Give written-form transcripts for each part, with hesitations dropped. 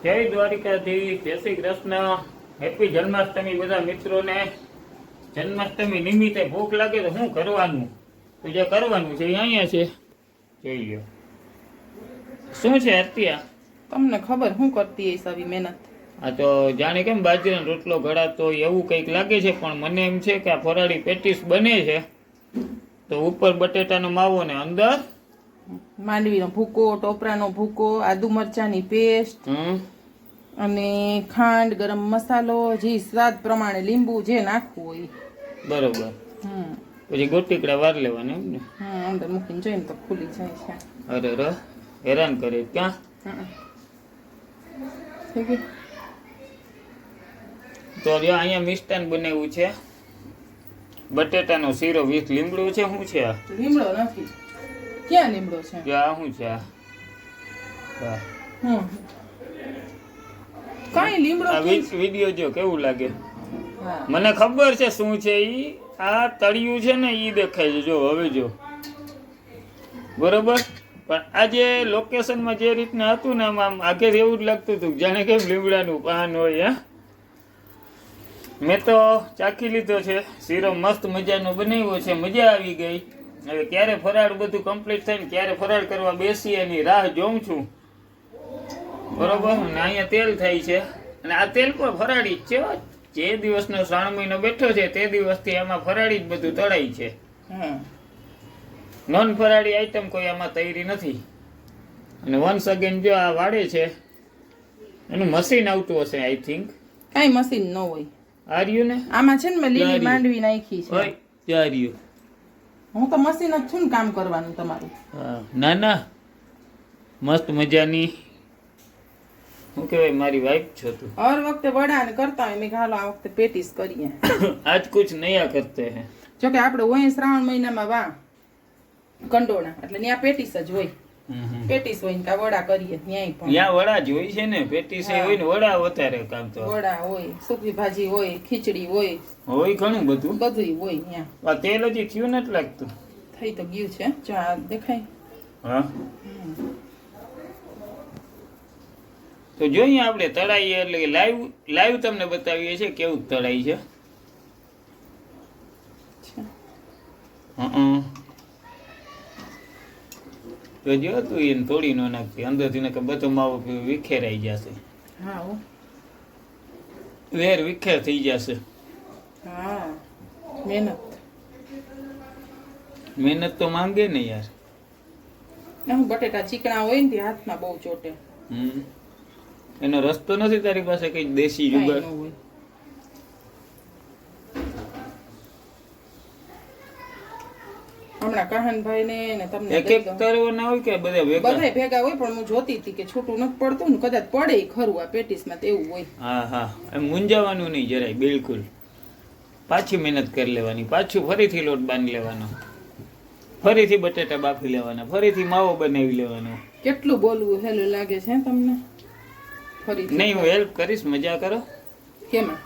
જય દ્વારિકાધીશ, જય શ્રી કૃષ્ણ, હેપી જન્માષ્ટમી બધા મિત્રોને। જન્માષ્ટમી નિમિત્તે ભૂખ લાગે તો શું કરવાનું? તો જે કરવાનું છે એ અહીંયા છે, જોઈ લ્યો। શું છે અત્યારે? તમને ખબર શું કરતી હશે આવી મહેનત? આ તો જાણે કેમ બાજરાનો રોટલો ઘડાતો હોય એવું કંઈક લાગે છે, પણ મને એમ છે કે આ ફરાળી પેટીસ બને છે તો ઉપર બટેટાનો માવો ને અંદર માંડવીનો ભૂકો, ટોપરાનો ભૂકો, આદુ મરચાની પેસ્ટ અને ખાંડ, ગરમ મસાલો, જે સ્વાદ પ્રમાણે લીંબુ જે નાખવું હોય બરોબર। પછી ગોટીકડા વાર લેવાના એમ ને? અંદર મૂકીને જોઈને તો ખુલી જાય છે। અરે ર હેરાન કરે ક્યાં? થઈ ગયું? તો જો અહીંયા મિષ્ટાન બનાવ્યું છે, બટેટાનો શીરો વિથ લીમડો છે। શું છે આ? લીમડો નથી, ક્યાં લીમડો છે? જો આ શું છે આ? કાઈ લીમડો આ વિડિયો જો કેવું લાગે? મને ખબર છે શું છે ઈ। આ તળિયું છે ને ઈ દેખાય છે, જો હવે જો બરોબર। પણ આ જે લોકેશનમાં જે રીતના હતું ને આમ આખે એવું જ લાગતું હતું જાણે કે લીમડાનું પાન હોય। મેં તો ચાખી લીધો છે, શીરો મસ્ત મજાનો બનાવ્યો છે, મજા આવી ગઈ। હવે ક્યારે ફરાળ બધું કમ્પ્લીટ થાય ને ક્યારે ફરાળ કરવા બેસી એની રાહ જોઉં છું, બરોબર। અને અહીંયા તેલ થાય છે, અને આ તેલ પણ ફરાળી જ છે। જે દિવસનો શ્રાવણ મહિનો બેઠો છે તે દિવસથી એમાં ફરાળી જ બધું તળાય છે, નોન ફરાળી આઈટમ કોઈ આમાં તૈયારી નથી। અને વન્સ અગેન જો આ વાળે છે એનું મશીન આવતું હશે આઈ થિંક। કઈ મશીન ન હોય આ રહ્યું ને, આમાં છે ને મેં લીલી માંડવી નાખી છે। ઓય ત્યાં રહ્યું, હું તો મશીન જ છું ને કામ કરવાનું તમારું। હા ના ના મસ્ત મજાની શું કહેવાય મારી વાઈફ છો તું। હર વખતે વડા ને કરતા હોય, મેં હાલો આ વખતે પેટીસ કરીએ। આજ કુછ નયા કરતે હે। જોકે આપણે હોય શ્રાવણ મહિનામાં વા કંડોણા એટલે ત્યાં પેટીસ જ હોય, પેટીસ હોય ને કા વડા કરીએ ન્યાય પણ ત્યાં વડા જ હોય છે ને, પેટીસ હોય ને વડા વધારે કામ તો વડા હોય, સૂકી ભાજી હોય, ખીચડી હોય, હોય ઘણું બધું બધું હોય ત્યાં। આ તેલ હજી થયું નથી લાગતું, થઈ તો ગયું છે, જો આ દેખાય। હા તો જોઈએ આપણે તળાઈએ એટલે કે લાઈવ તમને બતાવીએ છીએ કેવું તળાઈ છે। તો જો તું એને તોડી ન નાખતી અંદરથી ને કે બધો માવો વિખેરાઈ જશે। હા વેર વિખેર થઈ જશે। હા મહેનત તો માંગે ને યાર। હું બટેટા ચીકણા હોય ને તે હાથમાં બહુ ચોટે। એનો રસ્તો નથી તારી પાસે કઈ દેશી જુગાડ? હમણાં કહાનભાઈ ને તમને એક એક તરવાના હોય કે બધા ભેગા હોય, પણ હું જોતી હતી કે છૂટું નથી પડતું ને, કદાચ પડે ખરું આ પેટીસમાં તો એવું હોય। હા હા એમ મૂંઝાવાનું નહીં જરાય, બિલકુલ। પાછી મહેનત કરી લેવાની, પાછું ફરીથી લોટ બાંધી લેવાનો, ફરીથી બટેટા બાફી લેવાના, ફરીથી માવો બનાવી લેવાનો। કેટલું બોલવું હેલું લાગે છે તમને? ફરીથી નહીં હું હેલ્પ કરીશ, મજા કરો। કેમાં?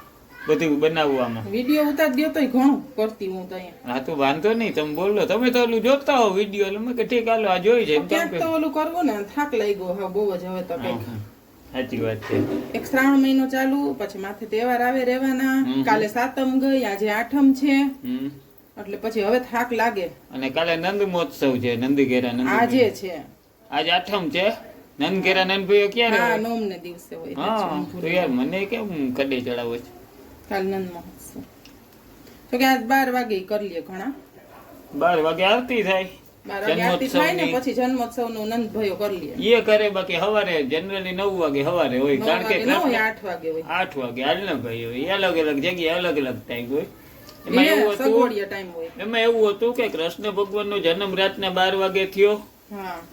બધું બનાવવામાં વિડિયો ઉતાર દો તોય ઘણું કરતી હું તો અહીંયા। હા તો વાંધો નહીં, તમે બોલો, તમે તો ઓલું જોતા હો વિડીયો એટલે મેં કે ઠીક હાલો આ જોઈ છે ક્યાંક તો ઓલું કરવું ને, થાક લાગ્યો હવે બહુ જ હવે તો કંઈક। સાચી વાત છે। એક શ્રાવણ મહિનો ચાલુ, પછી માથે તહેવાર આવે રહેવાના, કાલે સાતમ ગઈ, આજે આઠમ છે, એટલે પછી હવે થાક લાગે। અને કાલે નંદ મહોત્સવ છે, નંદીઘેરા નંદ આજે છે, આજે આઠમ છે, નંદઘેરા નંદભાઈઓ ક્યારે હોય? નોમ ને દિવસે હોય। હા તો યાર મને કેમ કડે ચડાવો છે? કાલ નંદ મહોત્સવ તો કે આજ 12 વાગે કરી લે ઘણા, 12 વાગે આરતી થાય, 12 વાગે આરતી થાય ને પછી જન્મોત્સવ નું નંદ ભાઈઓ કરી લે એ કરે, બાકી હવારે જનરલી 9 વાગે હવારે હોય, કારણ કે 8 વાગે હોય, 8 વાગે હાલ ભાઈ હોય, અલગ અલગ જગ્યાએ અલગ અલગ ટાઈમ હોય। એમાં એવું હતું, એમાં એવું હતું કે કૃષ્ણ ભગવાન નો જન્મ રાતના 12 વાગે થયો,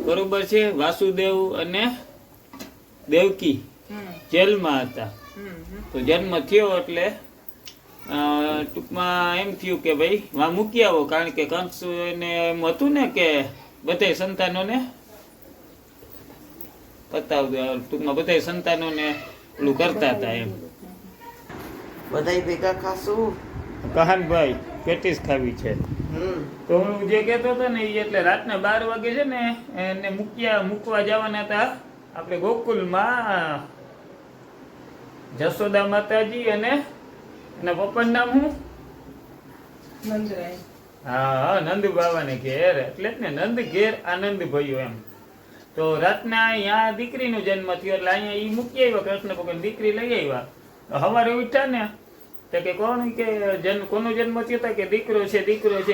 બરોબર છે। વાસુદેવ અને દેવકી જેલમાં હતા, તો જન્મ થયો એટલે ટૂંકમાં એમ થયું કે ભાઈ વાં મૂકી આવો, કારણ કે કંસ એને એમ હતું ને કે બધા સંતાનોને ટૂંકમાં બધા સંતાનોને ઓલું કરતા હતા એમ। બધાય ભેગા ખાશું। કહાનભાઈ પેટીસ ખાવી છે તો હું જે કહેતો હતો ને એ એટલે રાતના 12 વાગે છે ને એને મૂકવા જવાના હતા આપણે ગોકુલમાં જશોદા માતાજી અને એના પપ્પાનું નામ શું? નંદરાય. હા નંદ બાવાને ઘેર, એટલે જ ને નંદ ઘેર આનંદ ભયો એમ. તો રાતના અહીંયા દીકરીનો જન્મ થયો એટલે અહીંયા ઈ મૂકી આવ્યા કૃષ્ણ ભગવાન, દીકરી લઈ આવ્યા. તો સવારે ઉઠ્યા ને તો કે કોણ કે કોનો જન્મ થયો હતો કે દીકરો છે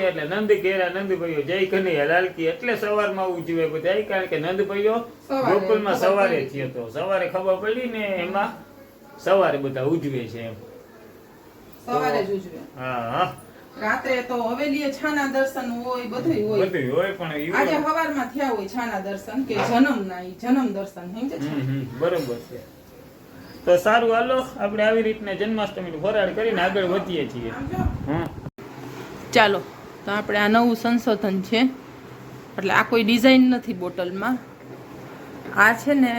એટલે નંદ ઘેર આનંદ ભયો જય કનૈયા લાલકી. એટલે સવારમાં ઉજવે બધા, કારણ કે નંદ ભયો ગોકુળમાં સવારે થયો હતો. સવારે ખબર પડી ને એમાં સવારે બધા ઉજવે છે એમ. સવારે જ ઉજવે. હા રાત્રે તો હવેલીએ છાના દર્શન હોય, બધું હોય. બધું હોય પણ આજે સવારમાં થયા હોય છાના દર્શન કે જન્મ દર્શન સમજે છે. બરોબર છે. તો સારું, હાલો આપણે આવી રીતના જન્માષ્ટમીનું ફરાળ કરીને આગળ વધીએ છીએ. ચાલો, તો આપણે આ નવું સંશોધન છે, એટલે આ કોઈ ડિઝાઇન નથી બોટલમાં. આ છે ને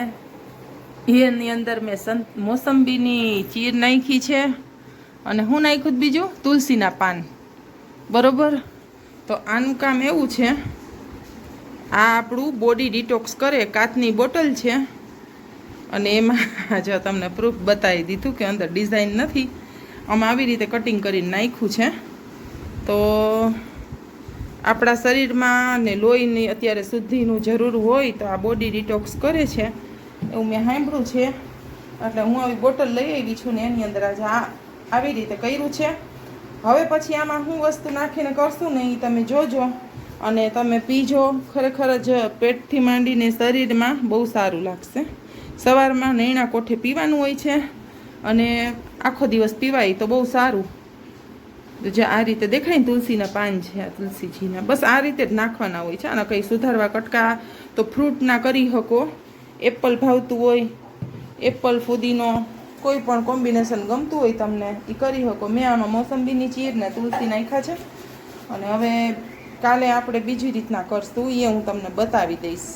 એની અંદર મેં મોસંબીની ચીર નાખી છે અને હું નાખ્યું બીજું તુલસીના પાન. બરોબર. તો આનું કામ એવું છે, આ આપણું બોડી ડિટોક્સ કરે. કાચની બોટલ છે અને એમાં જો તમને પ્રૂફ બતાવી દીધું કે અંદર ડિઝાઇન નથી, આમ આવી રીતે કટિંગ કરીને નાખ્યું છે. તો આપણા શરીરમાં ને લોહીની અત્યારે શુદ્ધિનું જરૂર હોય તો આ બોડી ડિટોક્સ કરે છે એવું મેં સાંભળ્યું છે. એટલે હું આવી બોટલ લઈ આવી છું ને એની અંદર આજે આવી રીતે કર્યું છે. હવે પછી આમાં હું વસ્તુ નાખીને કરશું ને એ તમે જોજો અને તમે પીજો. ખરેખર જ પેટથી માંડીને શરીરમાં બહુ સારું લાગશે. સવારમાં નૈણા કોઠે પીવાનું હોય છે અને આખો દિવસ પીવાય તો બહુ સારું. જે આ રીતે દેખાય ને તુલસીના પાન છે, આ તુલસીજીના બસ આ રીતે જ નાખવાના હોય છે. અને કંઈ સુધારવા કટકા તો ફ્રૂટના કરી શકો. એપલ ભાવતું હોય, એપલ ફુદીનો કોઈ પણ કોમ્બિનેશન ગમતું હોય તમને એ કરી શકો. મેં આમાં મોસંબીની ચીર ને તુલસી નાખ્યા છે અને હવે કાલે આપણે બીજી રીતના કરશું, એ હું તમને બતાવી દઈશ.